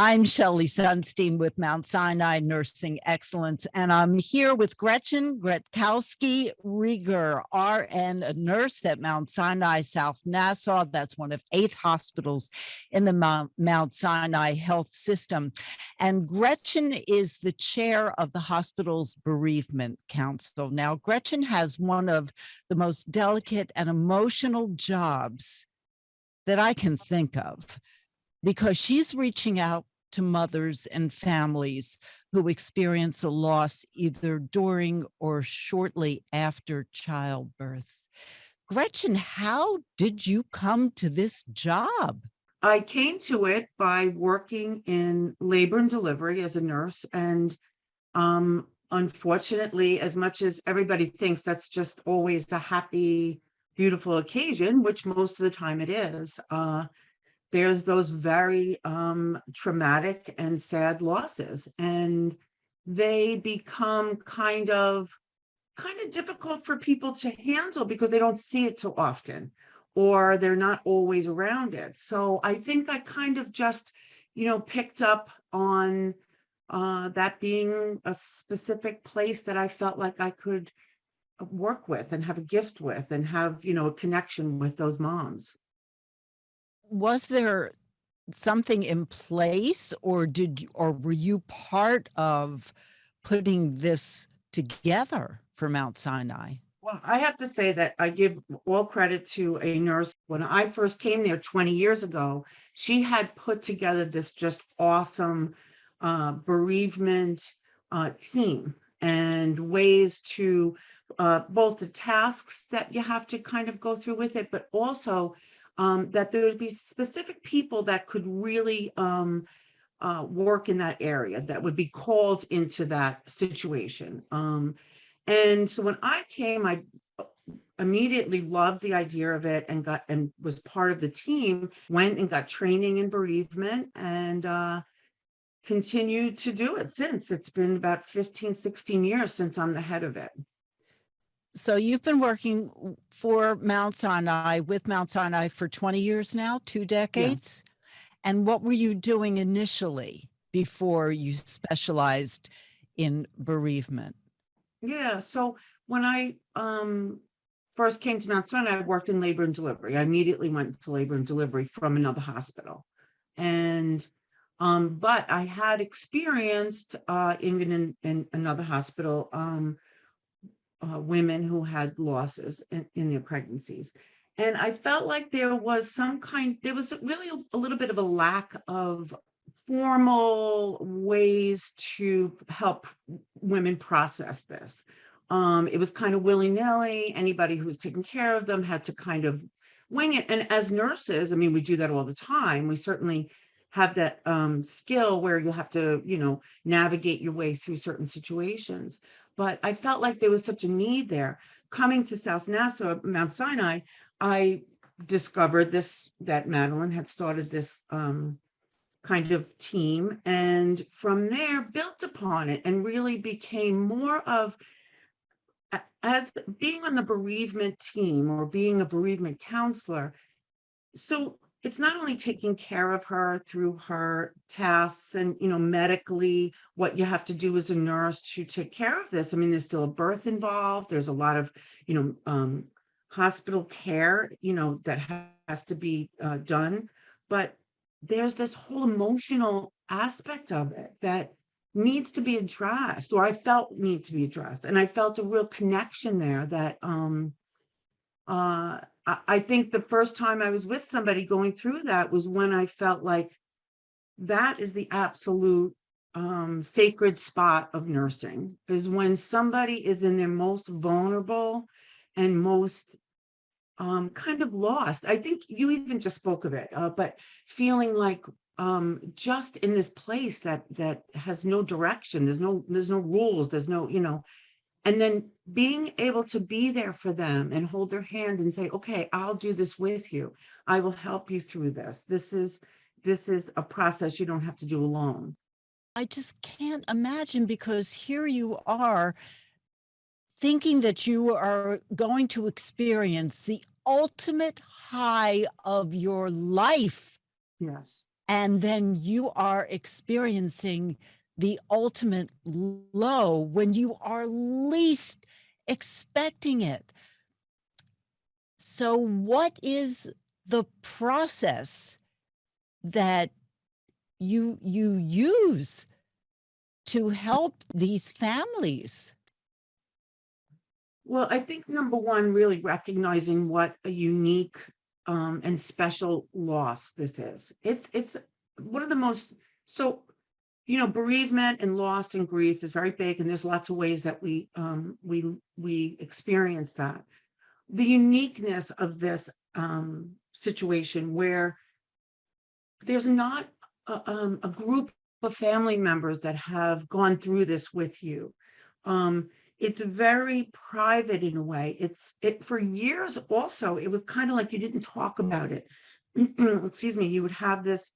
I'm Shelley Sunstein with Mount Sinai Nursing Excellence, and I'm here with Gretchen Kretkowski Rieger, RN, a nurse at Mount Sinai South Nassau. That's one of 8 hospitals in the Mount Sinai Health System. And Gretchen is the chair of the hospital's bereavement council. Now, Gretchen has one of the most delicate and emotional jobs that I can think of, because she's reaching out to mothers and families who experience a loss either during or shortly after childbirth. Gretchen, how did you come to this job? I came to it by working in labor and delivery as a nurse. And unfortunately, as much as everybody thinks that's just always a happy, beautiful occasion, which most of the time it is, there's those very traumatic and sad losses, and they become kind of difficult for people to handle because they don't see it so often, or they're not always around it. So I think I kind of just, picked up on that being a specific place that I felt like I could work with and have a gift with and have, a connection with those moms. Was there something in place, or were you part of putting this together for Mount Sinai? Well, I have to say that I give all credit to a nurse. When I first came there 20 years ago, she had put together this just awesome bereavement team, and ways to both the tasks that you have to kind of go through with it, but also that there would be specific people that could really work in that area, that would be called into that situation. And so when I came, I immediately loved the idea of it, and was part of the team, went and got training in bereavement, and continued to do it since. It's been about 15, 16 years since I'm the head of it. So you've been working for Mount Sinai, with Mount Sinai, for 20 years now, 2 decades. Yes. And what were you doing initially before you specialized in bereavement? Yeah. So when I first came to Mount Sinai, I worked in labor and delivery. I immediately went to labor and delivery from another hospital. And but I had experienced even in another hospital, women who had losses in their pregnancies. And I felt like there was really a little bit of a lack of formal ways to help women process this. It was kind of willy-nilly. Anybody who was taking care of them had to kind of wing it. And as nurses, I mean, we do that all the time. We certainly have that skill where you have to, navigate your way through certain situations. But I felt like there was such a need there. Coming to South Nassau, Mount Sinai, I discovered that Madeline had started this kind of team, and from there built upon it and really became more of, as being on the bereavement team or being a bereavement counselor. So it's not only taking care of her through her tasks and, medically, what you have to do as a nurse to take care of this. I mean, there's still a birth involved. There's a lot of, hospital care, that has to be done. But there's this whole emotional aspect of it that needs to be addressed, or I felt need to be addressed. And I felt a real connection there that, I think the first time I was with somebody going through that was when I felt like that is the absolute sacred spot of nursing, is when somebody is in their most vulnerable and most kind of lost. I think you even just spoke of it, but feeling like just in this place that has no direction. There's no rules. There's no. And then being able to be there for them and hold their hand and say, okay, I'll do this with you. I will help you through this. This is a process you don't have to do alone. I just can't imagine, because here you are thinking that you are going to experience the ultimate high of your life. Yes. And then you are experiencing the ultimate low when you are least expecting it. So, what is the process that you use to help these families? Well, I think number one, really recognizing what a unique and special loss this is. It's one of the most, so bereavement and loss and grief is very big, and there's lots of ways that we experience that. The uniqueness of this situation where there's not a group of family members that have gone through this with you. It's very private in a way. It for years also, it was kind of like you didn't talk about it. Excuse me, you would have this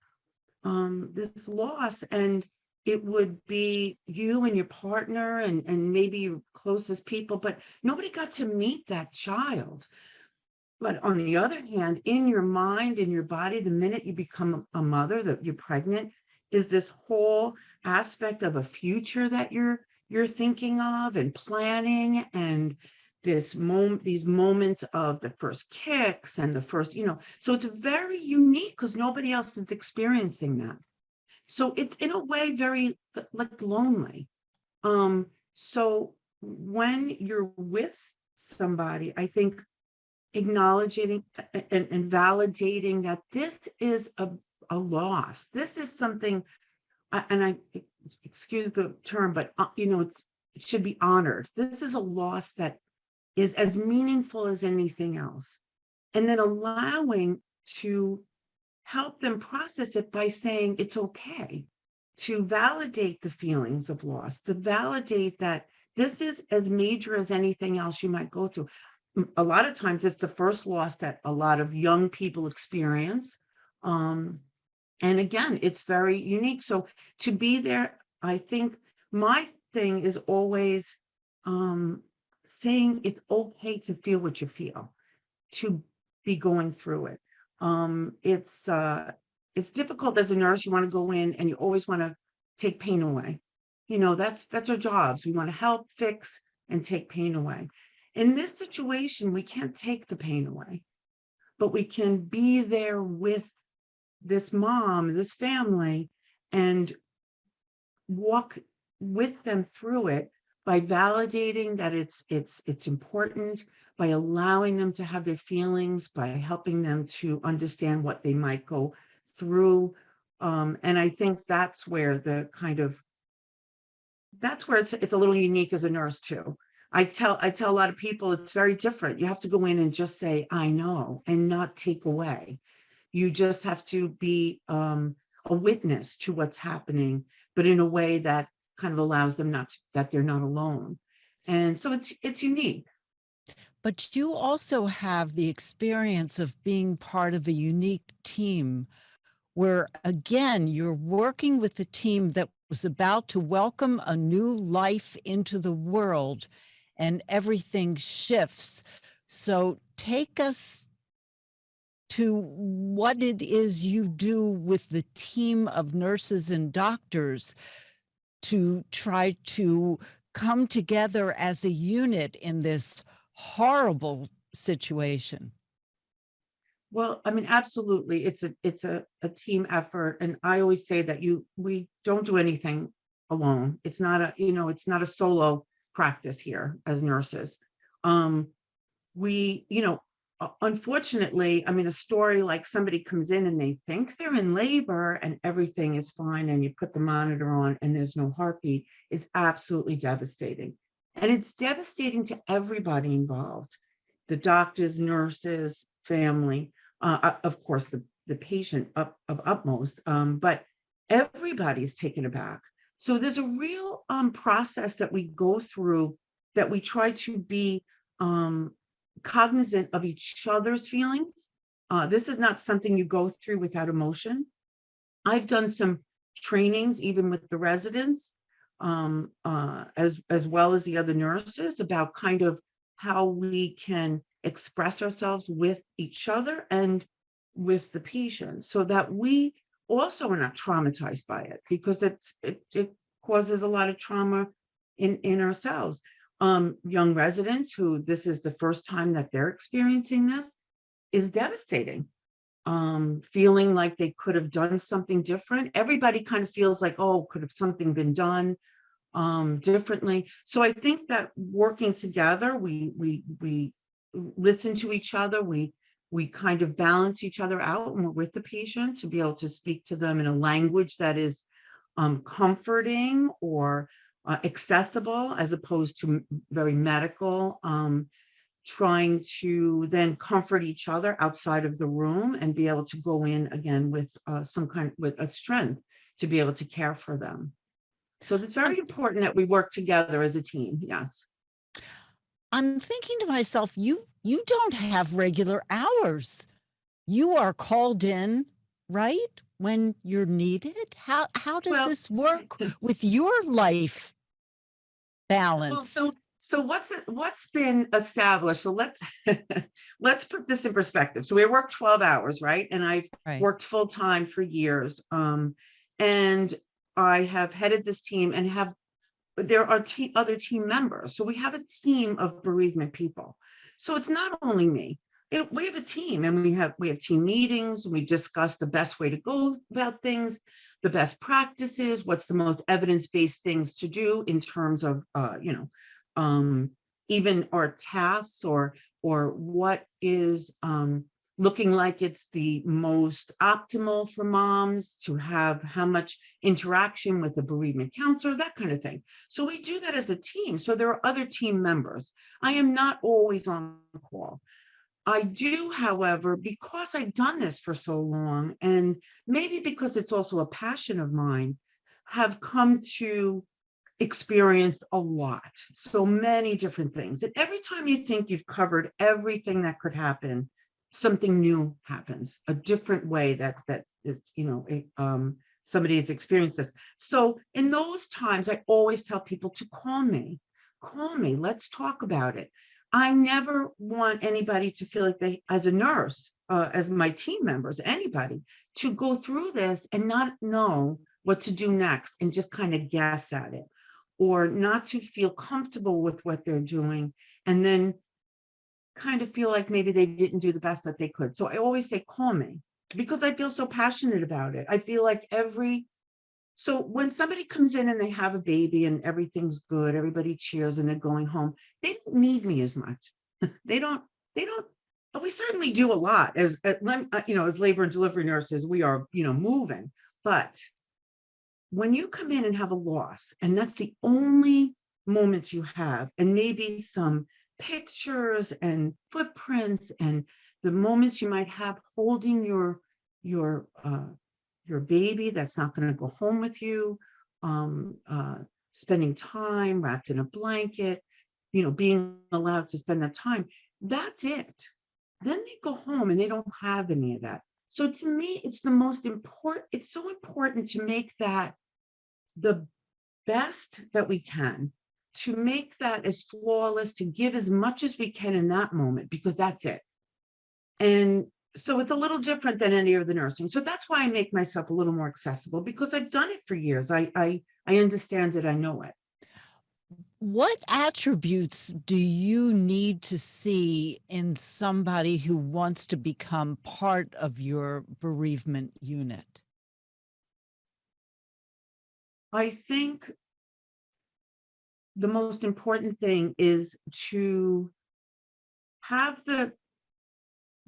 loss, and it would be you and your partner and maybe your closest people, but nobody got to meet that child. But on the other hand, in your mind, in your body, the minute you become a mother, that you're pregnant, is this whole aspect of a future that you're thinking of and planning, and these moments of the first kicks and the first, so it's very unique because nobody else is experiencing that. So it's in a way very like lonely. So when you're with somebody, I think acknowledging and validating that this is a loss. This is something, and I excuse the term, but it should be honored. This is a loss that is as meaningful as anything else. And then allowing to help them process it by saying it's okay, to validate the feelings of loss, to validate that this is as major as anything else you might go through. A lot of times it's the first loss that a lot of young people experience. And again, it's very unique. So to be there, I think my thing is always saying it's okay to feel what you feel, to be going through it. It's difficult as a nurse. You want to go in and you always want to take pain away. That's our jobs. We want to help, fix, and take pain away. In this situation, we can't take the pain away, but we can be there with this mom, this family, and walk with them through it by validating that it's important, by allowing them to have their feelings, by helping them to understand what they might go through. And I think that's where it's a little unique as a nurse too. I tell a lot of people it's very different. You have to go in and just say, I know, and not take away. You just have to be a witness to what's happening, but in a way that kind of allows them that they're not alone. And so it's unique. But you also have the experience of being part of a unique team where, again, you're working with a team that was about to welcome a new life into the world and everything shifts. So take us to what it is you do with the team of nurses and doctors to try to come together as a unit in this horrible situation. Well, I mean, absolutely. It's a team effort. And I always say that we don't do anything alone. It's not a solo practice here as nurses. We, unfortunately, I mean, a story like somebody comes in and they think they're in labor and everything is fine, and you put the monitor on and there's no heartbeat, is absolutely devastating. And it's devastating to everybody involved, the doctors, nurses, family, of course, the patient of upmost, but everybody's taken aback. So there's a real process that we go through, that we try to be cognizant of each other's feelings. This is not something you go through without emotion. I've done some trainings, even with the residents, as well as the other nurses, about kind of how we can express ourselves with each other and with the patient, so that we also are not traumatized by it, because it causes a lot of trauma in ourselves. Young residents who this is the first time that they're experiencing this is devastating. Feeling like they could have done something different. Everybody kind of feels like, oh, could have something been done differently. So I think that working together, we listen to each other, we kind of balance each other out when we're with the patient, to be able to speak to them in a language that is comforting or accessible, as opposed to very medical. Trying to then comfort each other outside of the room and be able to go in again with some kind with a strength to be able to care for them. So it's very important that we work together as a team. Yes. I'm thinking to myself, you don't have regular hours. You are called in, right? When you're needed. How does Well, this work with your life well, balance? so what's been established? So let's let's put this in perspective. So we work 12 hours, right? And I've Right. worked full time for years. And I have headed this team and have there are other team members. So we have a team of bereavement people. So it's not only me. We have a team, and we have team meetings, and we discuss the best way to go about things, the best practices, what's the most evidence-based things to do in terms of um, even our tasks, or what is looking like it's the most optimal for moms to have, how much interaction with the bereavement counselor, that kind of thing. So we do that as a team. So there are other team members. I am not always on call. I do, however, because I've done this for so long, and maybe because it's also a passion of mine, have come to experience a lot, so many different things. And every time you think you've covered everything that could happen, something new happens, a different way that is, somebody has experienced this. So in those times, I always tell people to call me, let's talk about it. I never want anybody to feel like they, as a nurse, as my team members, anybody, to go through this and not know what to do next and just kind of guess at it, or not to feel comfortable with what they're doing and then kind of feel like maybe they didn't do the best that they could. So I always say, call me, because I feel so passionate about it. I feel like so when somebody comes in and they have a baby and everything's good, everybody cheers and they're going home, they don't need me as much. they don't, we certainly do a lot as labor and delivery nurses, we are, moving. But when you come in and have a loss, and that's the only moments you have, and maybe some pictures and footprints and the moments you might have holding your baby that's not going to go home with you, spending time wrapped in a blanket, being allowed to spend that time, that's it. Then they go home and they don't have any of that. So to me, it's the most important, it's so important to make that the best that we can, to make that as flawless, to give as much as we can in that moment, because that's it. And so it's a little different than any of the nursing. So that's why I make myself a little more accessible, because I've done it for years. I understand it. I know it. What attributes do you need to see in somebody who wants to become part of your bereavement unit? I think the most important thing is to have the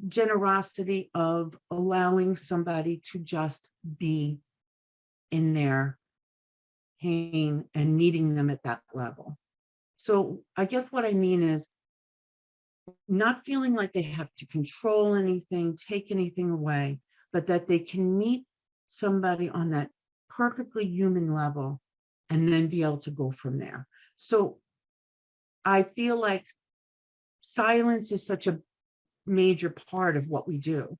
generosity of allowing somebody to just be in their pain and meeting them at that level. So I guess what I mean is not feeling like they have to control anything, take anything away, but that they can meet somebody on that perfectly human level and then be able to go from there. So I feel like silence is such a major part of what we do,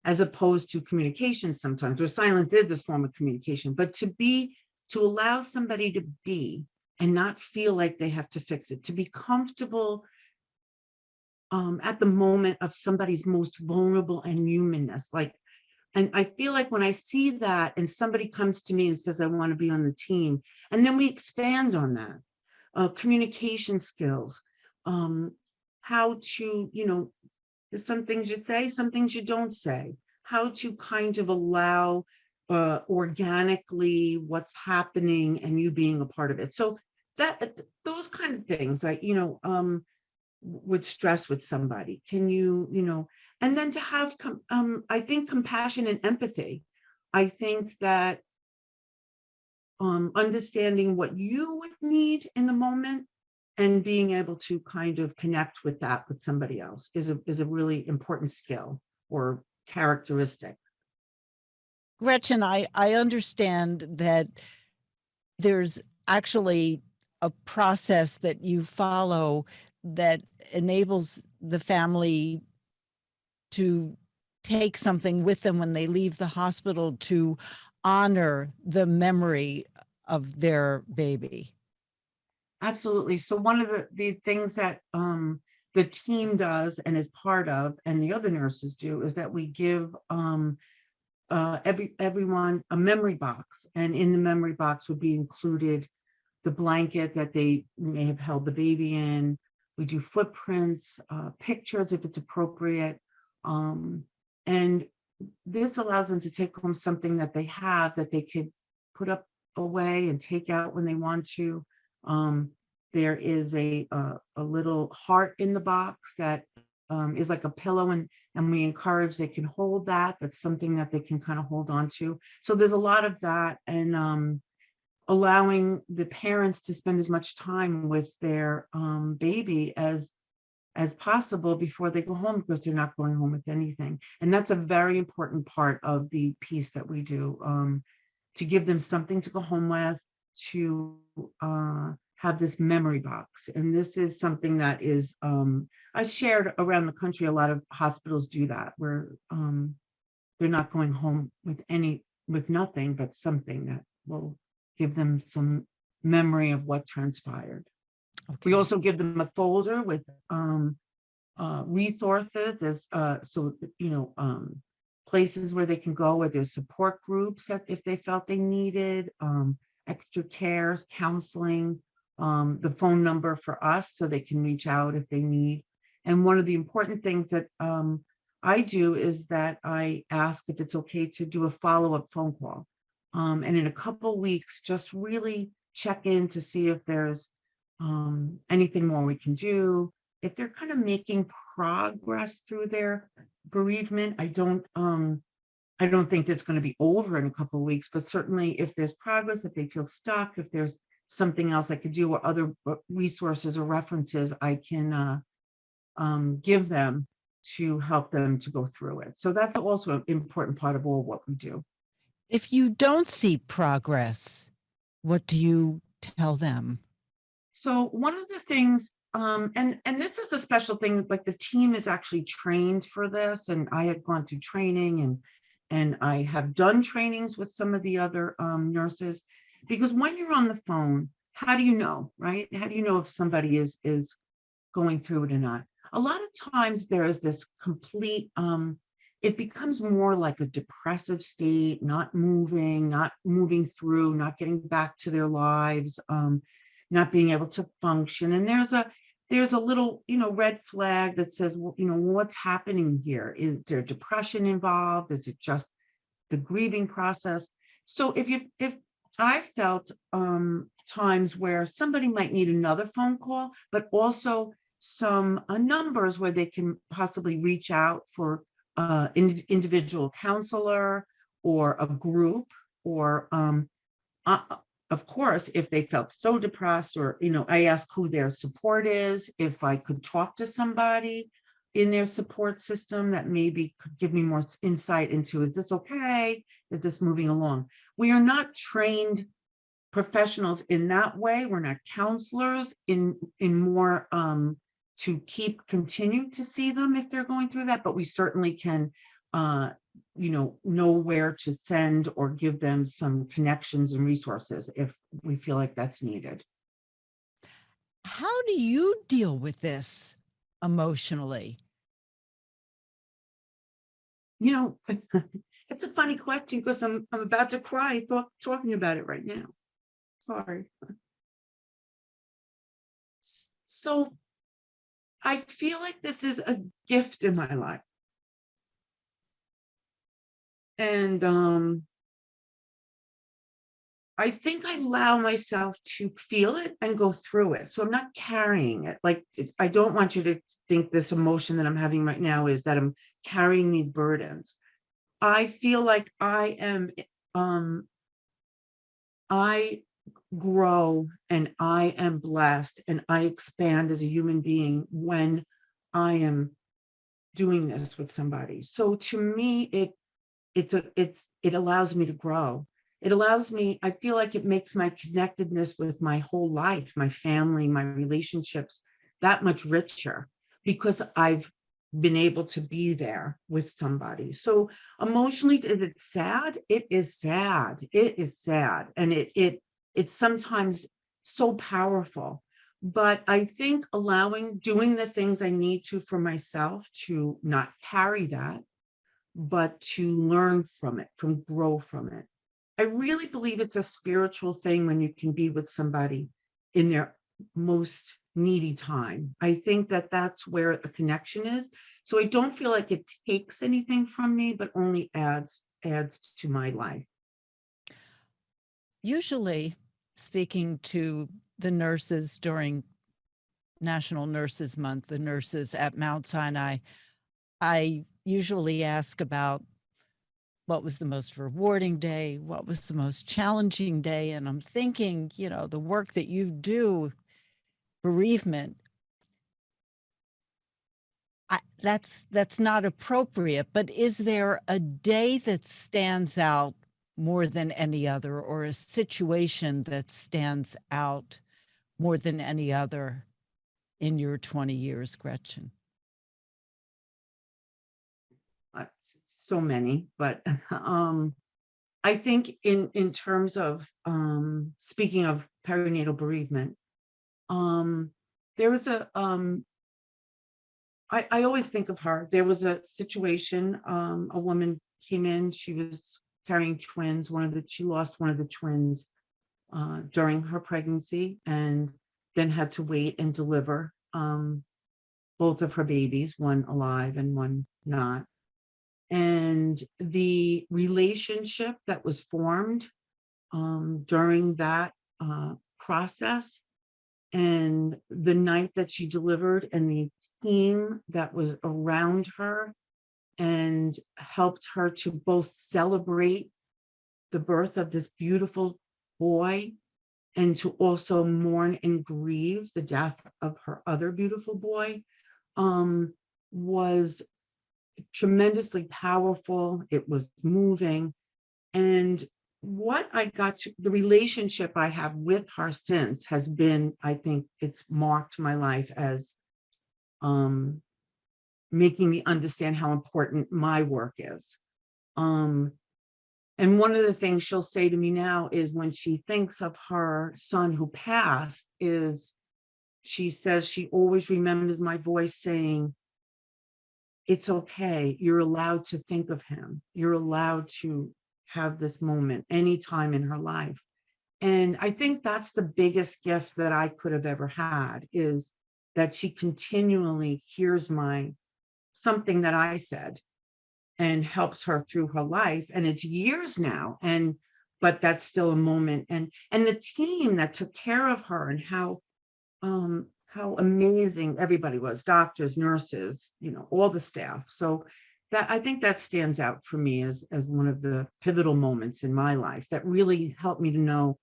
as opposed to communication sometimes, or silence is this form of communication, but to allow somebody to be and not feel like they have to fix it, to be comfortable at the moment of somebody's most vulnerable and humanness. Like, And I feel like when I see that and somebody comes to me and says, I want to be on the team, and then we expand on that, communication skills, how to, there's some things you say, some things you don't say, how to kind of allow organically what's happening and you being a part of it. So those kind of things I, would stress with somebody. Can and then to have, I think, compassion and empathy. I think that understanding what you would need in the moment and being able to kind of connect with that with somebody else is a really important skill or characteristic. Gretchen, I understand that there's actually a process that you follow that enables the family to take something with them when they leave the hospital to honor the memory of their baby. Absolutely. So one of the things that the team does and is part of, and the other nurses do, is that we give everyone a memory box, and in the memory box would be included the blanket that they may have held the baby in. We do footprints, pictures if it's appropriate, and this allows them to take home something that they have that they could put up away and take out when they want to. There is a little heart in the box that is like a pillow, and we encourage they can hold that. That's something that they can kind of hold on to. So there's a lot of that, and allowing the parents to spend as much time with their baby as possible before they go home, because they're not going home with anything. And that's a very important part of the piece that we do, to give them something to go home with, to have this memory box. And this is something that is, I shared around the country, a lot of hospitals do that, where they're not going home with nothing, but something that will give them some memory of what transpired. Okay. We also give them a folder with resources, places where they can go, where there's support groups that if they felt they needed, extra cares, counseling, the phone number for us so they can reach out if they need. And one of the important things that I do is that I ask if it's okay to do a follow-up phone call. And in a couple weeks, just really check in to see if there's anything more we can do. If they're kind of making progress through their bereavement, I don't think that's going to be over in a couple of weeks, but certainly if there's progress, if they feel stuck, if there's something else I could do or other resources or references I can give them to help them to go through it. So that's also an important part of all what we do. If you don't see progress, what do you tell them? So one of the things, and this is a special thing, like the team is actually trained for this, and I had gone through training, and I have done trainings with some of the other nurses, because when you're on the phone, how do you know, right? How do you know if somebody is going through it or not? A lot of times there is this complete, it becomes more like a depressive state, not moving through, not getting back to their lives, not being able to function. And there's a little, red flag that says, well, what's happening here? Is there depression involved? Is it just the grieving process? So if I felt times where somebody might need another phone call, but also some numbers where they can possibly reach out for individual counselor or a group, or of course, if they felt so depressed, or, I asked who their support is, if I could talk to somebody in their support system that maybe could give me more insight into, is this okay? Is this moving along? We are not trained professionals in that way. We're not counselors in more to continue to see them if they're going through that, but we certainly can know where to send or give them some connections and resources if we feel like that's needed. How do you deal with this emotionally? It's It's a funny question because I'm about to cry talking about it right now. Sorry. So I feel like this is a gift in my life. And I think I allow myself to feel it and go through it. So I'm not carrying it. Like, I don't want you to think this emotion that I'm having right now is that I'm carrying these burdens. I feel like I grow and I am blessed and I expand as a human being when I am doing this with somebody. So to me, it allows me to grow. It allows me, I feel like it makes my connectedness with my whole life, my family, my relationships, that much richer because I've been able to be there with somebody. So emotionally, is it sad? It is sad. It is sad. And it's sometimes so powerful. But I think doing the things I need to for myself to not carry that, but to learn from it, grow from it. I really believe it's a spiritual thing when you can be with somebody in their most needy time. I think that that's where the connection is. So I don't feel like it takes anything from me, but only adds to my life. Usually, speaking to the nurses during National Nurses Month, the nurses at Mount Sinai, I usually ask about what was the most rewarding day, what was the most challenging day. And I'm thinking, the work that you do, bereavement, that's not appropriate. But is there a day that stands out more than any other, or a situation that stands out more than any other in your 20 years, Gretchen? So many, but I think in terms of speaking of perinatal bereavement, there was I always think of her. There was a situation, a woman came in, she was carrying twins. She lost one of the twins during her pregnancy and then had to wait and deliver both of her babies, one alive and one not. And the relationship that was formed during that process, and the night that she delivered, and the team that was around her and helped her to both celebrate the birth of this beautiful boy and to also mourn and grieve the death of her other beautiful boy, was tremendously powerful. It was moving. And the relationship I have with her since has been, I think it's marked my life as making me understand how important my work is. And one of the things she'll say to me now is when she thinks of her son who passed, is she says she always remembers my voice saying, it's okay. You're allowed to think of him. You're allowed to have this moment anytime in her life. And I think that's the biggest gift that I could have ever had, is that she continually hears something that I said and helps her through her life. And it's years now. But that's still a moment. And the team that took care of her, and how amazing everybody was, doctors, nurses, all the staff. So that, I think that stands out for me as one of the pivotal moments in my life that really helped me to know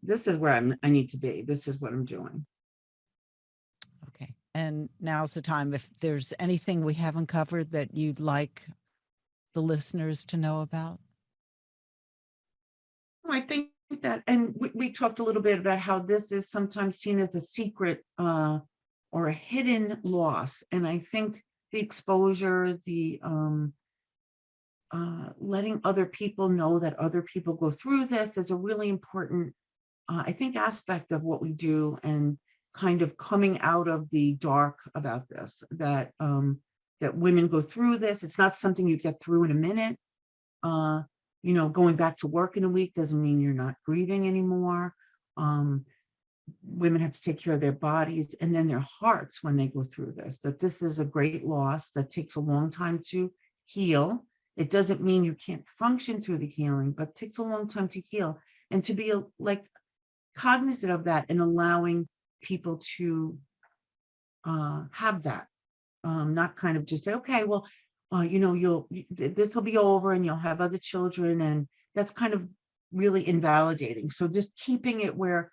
this is where I need to be. This is what I'm doing. Okay. And now's the time. If there's anything we haven't covered that you'd like the listeners to know about. I think that, and we talked a little bit about how this is sometimes seen as a secret or a hidden loss. And I think the exposure, the letting other people know that other people go through this is a really important, I think, aspect of what we do, and kind of coming out of the dark about this, that women go through this. It's not something you get through in a minute. Going back to work in a week doesn't mean you're not grieving anymore. Women have to take care of their bodies and then their hearts when they go through this, that this is a great loss that takes a long time to heal. It doesn't mean you can't function through the healing, but it takes a long time to heal. And to be like cognizant of that and allowing people to have that, not kind of just say, okay, well, this will be over and you'll have other children. And that's kind of really invalidating. So just keeping it where,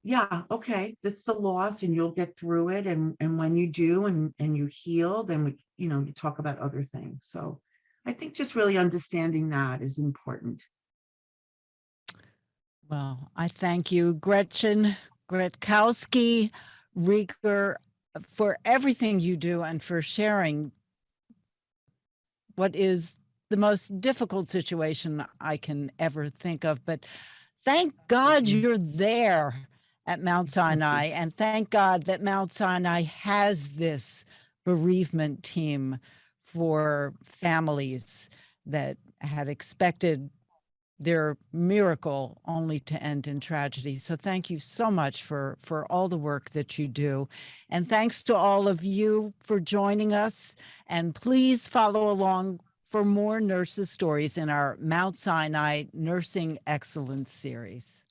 yeah, okay, this is a loss and you'll get through it. And when you do and you heal, then you talk about other things. So I think just really understanding that is important. Well, I thank you, Gretchen Kretkowski, Rieger, for everything you do and for sharing what is the most difficult situation I can ever think of. But thank God you're there at Mount Sinai, and thank God that Mount Sinai has this bereavement team for families that had expected their miracle only to end in tragedy. So thank you so much for all the work that you do. And thanks to all of you for joining us. And please follow along for more nurses' stories in our Mount Sinai Nursing Excellence series.